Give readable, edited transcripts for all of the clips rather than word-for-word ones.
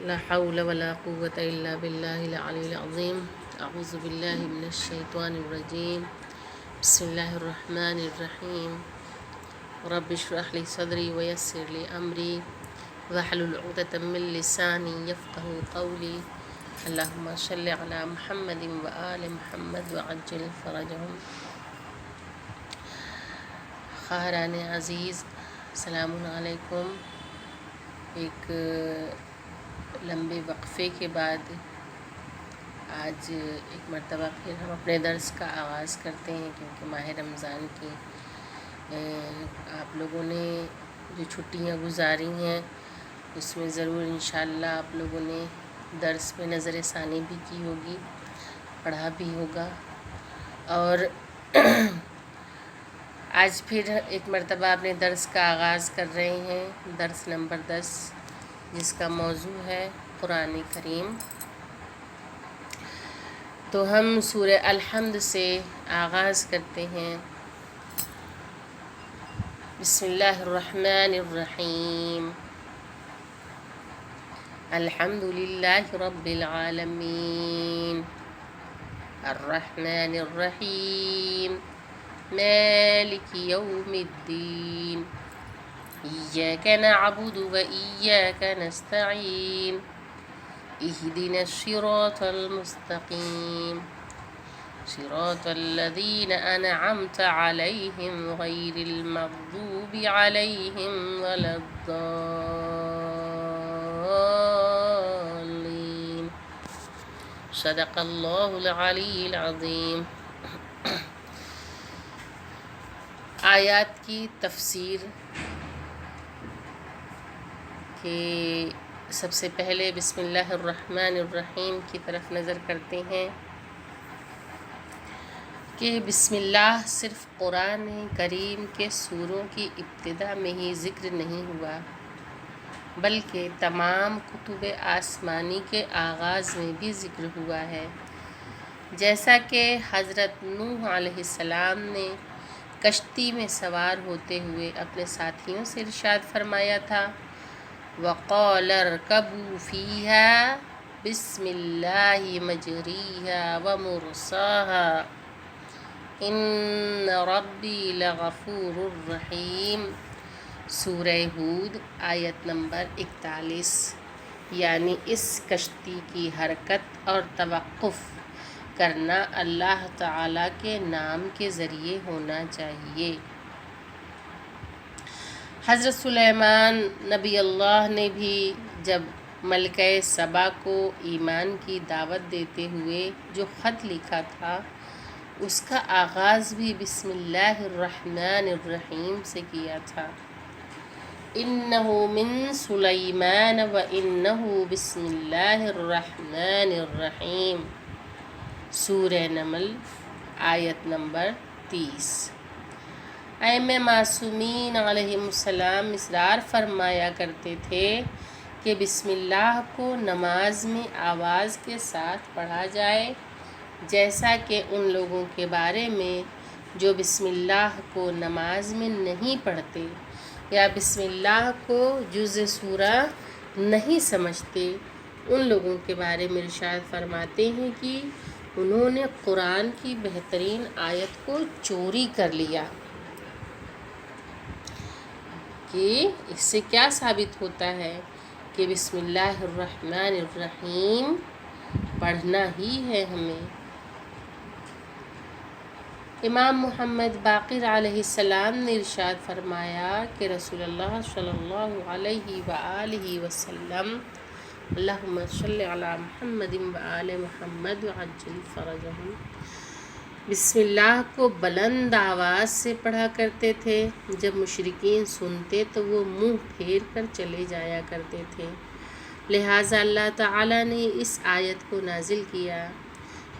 لا حول ولا قوة إلا بالله العلي العظيم أعوذ بالله من الشيطان الرجيم بسم الله الرحمن الرحيم رب اشرح لي صدري ويسر لي أمري واحلل عقدة من لساني يفقه قولي اللهم صل على محمد وآل محمد وعجل فرجهم. خواہران عزیز السلام علیکم. ایک لمبے وقفے کے بعد آج ایک مرتبہ پھر ہم اپنے درس کا آغاز کرتے ہیں، کیونکہ ماہ رمضان کی آپ لوگوں نے جو چھٹیاں گزاری ہیں اس میں ضرور انشاءاللہ آپ لوگوں نے درس پہ نظر ثانی بھی کی ہوگی، پڑھا بھی ہوگا. اور آج پھر ایک مرتبہ اپنے درس کا آغاز کر رہے ہیں، درس نمبر 10، جس کا موضوع ہے قرآن کریم. تو ہم سورہ الحمد سے آغاز کرتے ہیں. بسم اللہ الرحمن الرحیم. الحمد للہ رب العالمین الرحمن الرحیم مالک یوم الدین ایاک نعبد و ایاک نستعین اهدنا الصراط المستقیم صراط الذین انعمت علیہم غیر المغضوب علیہم ولا الضالین. صدق اللہ العلی العظیم. آیات کی تفسیر کے سب سے پہلے بسم اللہ الرحمن الرحیم کی طرف نظر کرتے ہیں کہ بسم اللہ صرف قرآن کریم کے سوروں کی ابتدا میں ہی ذکر نہیں ہوا، بلکہ تمام کتب آسمانی کے آغاز میں بھی ذکر ہوا ہے. جیسا کہ حضرت نوح علیہ السلام نے کشتی میں سوار ہوتے ہوئے اپنے ساتھیوں سے ارشاد فرمایا تھا، وَقَالَ ارْكَبُوا فِيهَا بِسْمِ اللَّهِ مَجْرِيهَا وَمُرْسَاهَا إِنَّ رَبِّي لَغَفُورٌ رَحِيمٌ. سورہ ہود آیت نمبر 41. یعنی اس کشتی کی حرکت اور توقف کرنا اللہ تعالیٰ کے نام کے ذریعے ہونا چاہیے. حضرت سلیمان نبی اللہ نے بھی جب ملکہ سبا کو ایمان کی دعوت دیتے ہوئے جو خط لکھا تھا اس کا آغاز بھی بسم اللہ الرحمن الرحیم سے کیا تھا. انہ من سلیمان و انہ بسم اللہ الرحمن الرحیم. سورہ نمل آیت نمبر 30. ائمہ معصومین علیہم السلام اصرار فرمایا کرتے تھے کہ بسم اللہ کو نماز میں آواز کے ساتھ پڑھا جائے، جیسا کہ ان لوگوں کے بارے میں جو بسم اللہ کو نماز میں نہیں پڑھتے یا بسم اللہ کو جزء سورہ نہیں سمجھتے، ان لوگوں کے بارے میں ارشاد فرماتے ہیں کہ انہوں نے قرآن کی بہترین آیت کو چوری کر لیا. کہ اس سے کیا ثابت ہوتا ہے کہ بسم اللہ الرحمن الرحیم پڑھنا ہی ہے ہمیں. امام محمد باقر علیہ السلام نے ارشاد فرمایا کہ رسول اللہ صلی اللہ علیہ وآلہ وسلم اللہم صلی علی محمد وآل محمد وعجل فرجہم بسم اللہ کو بلند آواز سے پڑھا کرتے تھے. جب مشرکین سنتے تو وہ منہ پھیر کر چلے جایا کرتے تھے، لہٰذا اللہ تعالیٰ نے اس آیت کو نازل کیا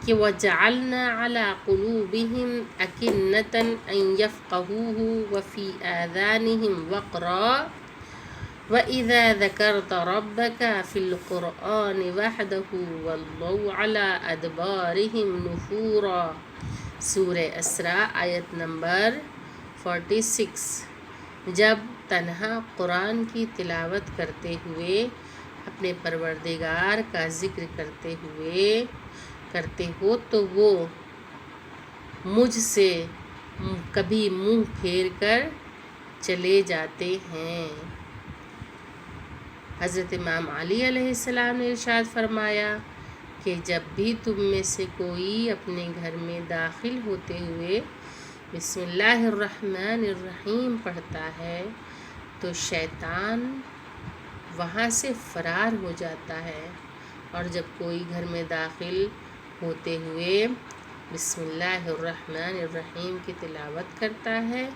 کہ وَجَعَلْنَا عَلَىٰ قُلُوبِهِمْ أَكِنَّةً أَن يَفْقَهُوهُ وَفِي آذَانِهِمْ وَقْرًا وَإِذَا ذَكَرْتَ رَبَّكَ فِي الْقُرْآنِ وَحْدَهُ وَلَّوْا عَلَىٰ أَدْبَارِهِمْ نُفُورًا. سورہ اسراء آیت نمبر 46. جب تنہا قرآن کی تلاوت کرتے ہوئے اپنے پروردگار کا ذکر کرتے ہو تو وہ مجھ سے کبھی منہ پھیر کر چلے جاتے ہیں۔ حضرت امام علی علیہ السلام نے ارشاد فرمایا کہ جب بھی تم میں سے کوئی اپنے گھر میں داخل ہوتے ہوئے بسم اللہ الرحمن الرحیم پڑھتا ہے تو شیطان وہاں سے فرار ہو جاتا ہے، اور جب کوئی گھر میں داخل ہوتے ہوئے بسم اللہ الرحمن الرحیم کی تلاوت کرتا ہے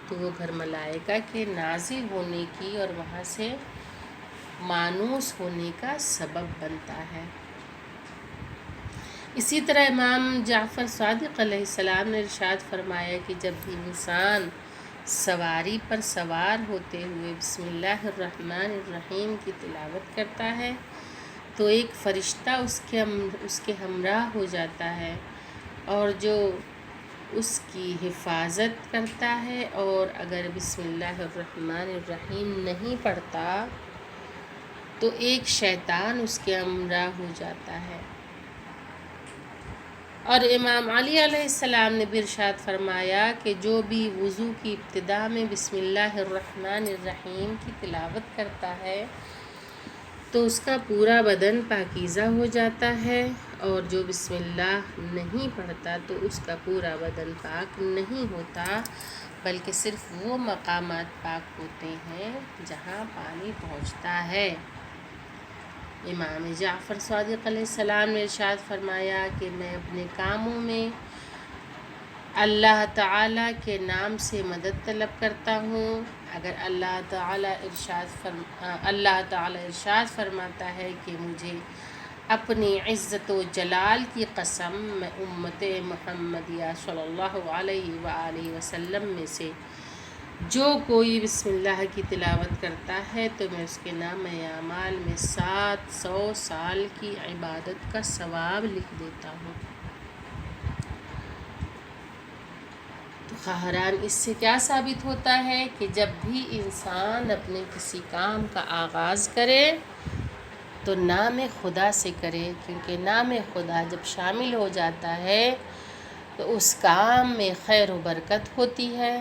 تو وہ گھر ملائکہ کے نازل ہونے کی اور وہاں سے مانوس ہونے کا سبب بنتا ہے۔ اسی طرح امام جعفر صادق علیہ السلام نے ارشاد فرمایا کہ جب بھی انسان سواری پر سوار ہوتے ہوئے بسم اللہ الرحمن الرحیم کی تلاوت کرتا ہے تو ایک فرشتہ اس کے ہمراہ ہو جاتا ہے اور جو اس کی حفاظت کرتا ہے، اور اگر بسم اللہ الرحمن الرحیم نہیں پڑھتا تو ایک شیطان اس کے ہمراہ ہو جاتا ہے۔ اور امام علی علیہ السلام نے بھی ارشاد فرمایا کہ جو بھی وضو کی ابتدا میں بسم اللہ الرحمن الرحیم کی تلاوت کرتا ہے تو اس کا پورا بدن پاکیزہ ہو جاتا ہے، اور جو بسم اللہ نہیں پڑھتا تو اس کا پورا بدن پاک نہیں ہوتا، بلکہ صرف وہ مقامات پاک ہوتے ہیں جہاں پانی پہنچتا ہے۔ امام جعفر صادق علیہ السلام نے ارشاد فرمایا کہ میں اپنے کاموں میں اللہ تعالیٰ کے نام سے مدد طلب کرتا ہوں۔ اگر اللہ تعالیٰ ارشاد فرماتا ہے کہ مجھے اپنی عزت و جلال کی قسم میں امت محمدیہ صلی اللہ علیہ وآلہ وسلم میں سے جو کوئی بسم اللہ کی تلاوت کرتا ہے تو میں اس کے نام اعمال میں 700 سال کی عبادت کا ثواب لکھ دیتا ہوں۔ تو خواہران، اس سے کیا ثابت ہوتا ہے کہ جب بھی انسان اپنے کسی کام کا آغاز کرے تو نام خدا سے کرے، کیونکہ نام خدا جب شامل ہو جاتا ہے تو اس کام میں خیر و برکت ہوتی ہے،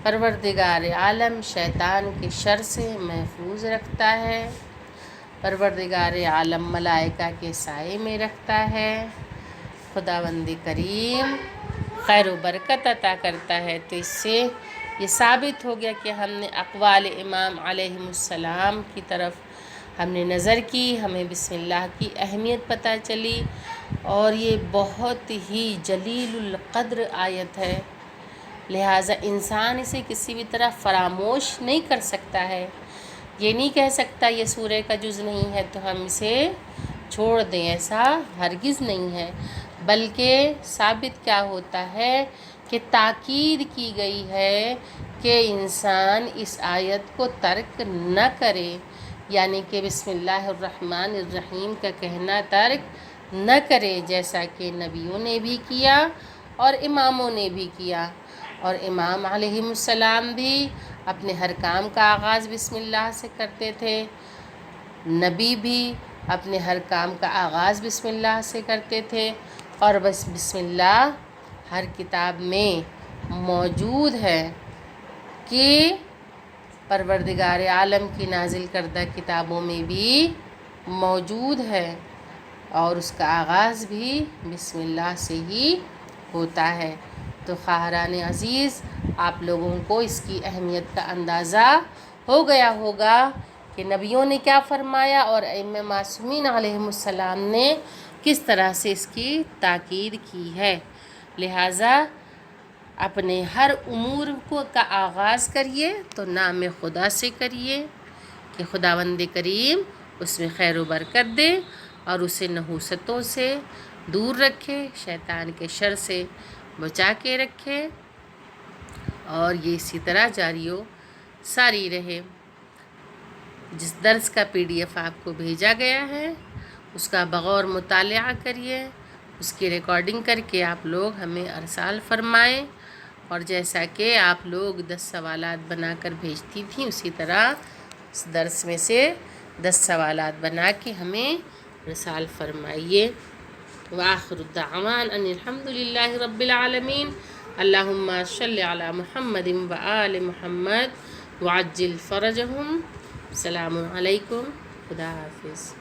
پروردگار عالم شیطان کے شر سے محفوظ رکھتا ہے، پروردگار عالم ملائکہ کے سائے میں رکھتا ہے، خداوند کریم خیر و برکت عطا کرتا ہے۔ تو اس سے یہ ثابت ہو گیا کہ ہم نے اقوال امام علیہ السلام کی طرف ہم نے نظر کی، ہمیں بسم اللہ کی اہمیت پتہ چلی، اور یہ بہت ہی جلیل القدر آیت ہے، لہٰذا انسان اسے کسی بھی طرح فراموش نہیں کر سکتا ہے۔ یہ نہیں کہہ سکتا یہ سورہ کا جز نہیں ہے تو ہم اسے چھوڑ دیں، ایسا ہرگز نہیں ہے، بلکہ ثابت کیا ہوتا ہے کہ تاکید کی گئی ہے کہ انسان اس آیت کو ترک نہ کرے، یعنی کہ بسم اللہ الرحمن الرحیم کا کہنا ترک نہ کرے، جیسا کہ نبیوں نے بھی کیا اور اماموں نے بھی کیا، اور امام علیہ السلام بھی اپنے ہر کام کا آغاز بسم اللہ سے کرتے تھے، نبی بھی اپنے ہر کام کا آغاز بسم اللہ سے کرتے تھے، اور بس بسم اللہ ہر کتاب میں موجود ہے کہ پروردگار عالم کی نازل کردہ کتابوں میں بھی موجود ہے، اور اس کا آغاز بھی بسم اللہ سے ہی ہوتا ہے۔ تو خواہران عزیز، آپ لوگوں کو اس کی اہمیت کا اندازہ ہو گیا ہوگا کہ نبیوں نے کیا فرمایا اور ائمہ معصومین علیہم السلام نے کس طرح سے اس کی تاکید کی ہے۔ لہٰذا اپنے ہر امور کا آغاز کریے تو نام خدا سے کریے کہ خداوند کریم اس میں خیر و برکت دے اور اسے نحوستوں سے دور رکھے، شیطان کے شر سے بچا کے رکھے، اور یہ اسی طرح جاری و ساری رہے۔ جس درس کا PDF آپ کو بھیجا گیا ہے اس کا بغور مطالعہ کریے، اس کی ریکارڈنگ کر کے آپ لوگ ہمیں ارسال فرمائیں، اور جیسا کہ آپ لوگ 10 سوالات بنا کر بھیجتی تھیں اسی طرح اس درس میں سے 10 سوالات بنا کے ہمیں ارسال فرمائیے۔ وآخر الدعوان ان الحمد للہ رب العالمین۔ اللہم صلی علی محمد وآل محمد وعجل فرجہم۔ السلام علیکم، خدا حافظ۔